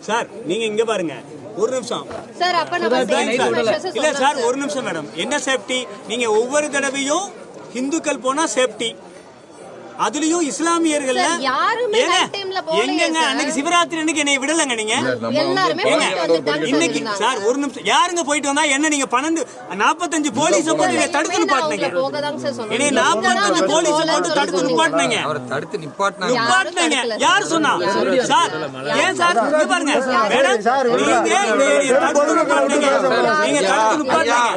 Sir நீங்க இங்க பாருங்க ஒரு நிமிஷம் சார். அப்ப நம்ம இல்ல சார் ஒரு நிமிஷம் மேடம். என்ன சேஃப்டி? நீங்க ஒவ்வொரு தடவையும் இந்துக்கள் போனா சேஃப்டி, அதுலயும் இஸ்லாமியர்கள் எங்க அன்னைக்கு சிவராத்திரி அன்னைக்கு என்னை விடலங்க. நீங்க இன்னைக்கு சார் ஒரு நிமிஷம் யாருங்க போயிட்டு வந்தா என்ன நீங்க 45 போலீஸ் போட்டு தடுத்து நிப்பாட்டினீங்க. 45 போலீஸ் போட்டு தடுத்து நிப்பாட்டினீங்க. யாரு சொன்னா சார்? ஏன் சார் பாருங்க நீங்க தடுத்து நிப்பாட்டினீங்க.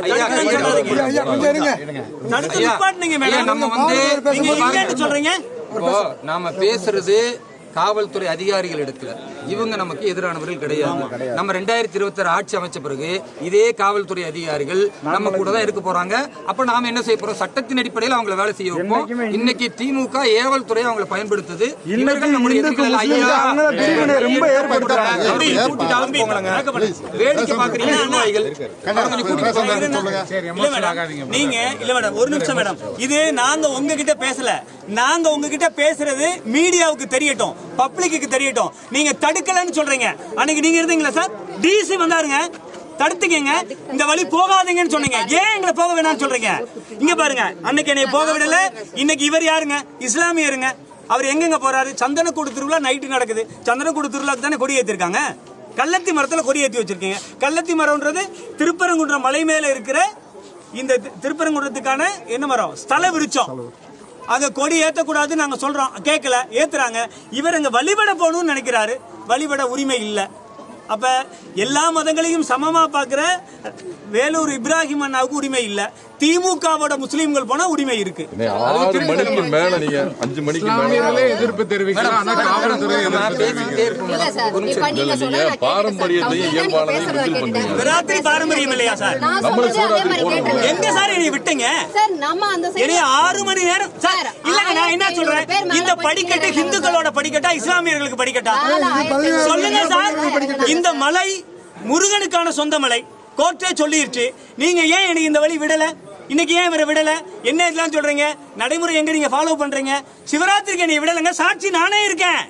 நீங்க தடுத்து நிப்பாட்டினீங்க மேடம். நம்ம வந்து நீங்க இல்லன்னு சொல்றீங்க. இப்போ நாம பேசுறது காவல்துறை அதிகாரிகள் இடத்துல இவங்க நமக்கு எதிரானவர்கள் கிடையாது. நம்ம 2026 ஆட்சி அமைச்ச பிறகு இதே காவல்துறை அதிகாரிகள் நம்ம கூட தான் இருக்க போறாங்க. அப்ப நாம என்ன செய்ய போறோம்? சட்டத்தின் அடிப்படையில் அவங்களை வேலை செய்ய வைப்போம். இன்னைக்கு திமுக ஏவல் துறையை அவங்களை பயன்படுத்துது. இவர்கள் நம்முடைய வேடிக்கை பாக்குறீங்க. நீங்க இல்ல மேடம் ஒரு நிமிஷம் மேடம். இது நாங்க உங்ககிட்ட பேசல. நாங்க உங்ககிட்ட பேசுறது மீடியாவுக்கு தெரியட்டும், பப்ளிக்கு தெரியட்டும். நீங்க தடுக்கலன்னு சொல்றீங்க. அன்னைக்கு நீங்க இருந்தீங்களா சார்? டிசி வந்தாருங்க, தடுத்துக்கங்க, இந்த வழி போகாதீங்கன்னு சொன்னீங்க. ஏன் எங்களை போக வேணாம்னு சொல்றீங்க? இங்க பாருங்க, அன்னைக்கு என்னை போக விடல. இன்னைக்கு இவர் யாருங்க? இஸ்லாமியருங்க. அவர் எங்கெங்க போறாரு? சந்தனக்கூடு திருவிழா நைட்டு நடக்குது. சந்தனக்கூடு திருவிழாக்கு தானே கொடி ஏற்றிருக்காங்க. கள்ளத்தி மரத்துல கொடி ஏற்றி வச்சிருக்கீங்க. கள்ளத்தி மரம்ன்றது திருப்பரங்குன்றம் மலை மேல இருக்கிற இந்த திருப்பரங்குன்றத்துக்கான என்ன மரம்? ஸ்தல விருட்சம். அங்க கொடி ஏத்தக்கூடாது நாங்க சொல்றோம், கேட்கல, ஏத்துறாங்க. இவர் அங்க வழிபட போகணும்னு நினைக்கிறாரு. வழிபட உரிமை இல்ல. அப்ப எல்லா மதங்களையும் சமமா பாக்குற வேலூர் இப்ராஹிம் அண்ணாவுக்கு உரிமை இல்ல. திமுகவோட முஸ்லீம்கள் போனா உரிமை இருக்கு. 6 மணிக்கு மேல நீங்க 5 மணிக்கு மேல எதிர்ப்பு தெரிவிக்கலாம். ஆனா காவல்துறை பாரம்பரியத்தையும் இயல்பானதையும் விராத்திரி பாரம்பரியம் இல்லையா சார்? எங்க சார் என்னை விட்டீங்க? 6 மணி நேரம் சார். இல்லங்க நான் என்ன சொல்றேன், இந்த படிக்கட்டு இந்துக்களோட படிக்கட்டா இஸ்லாமியர்களுக்கு படிக்கட்டா? சொல்லுங்க சார். இந்த மலை முருகனுக்கான சொந்த மலை. கோர்ட்டே சொல்லிருச்சு. நீங்க ஏன் எனக்கு இந்த வழி விடல? இன்னைக்கு ஏன் இவரை விடல? என்ன இதெல்லாம் சொல்றீங்க? நடைமுறை எங்க நீங்க ஃபாலோ பண்றீங்க? சிவராத்திரிக்கு என்னை விடலங்க. சாட்சி நானே இருக்கேன்.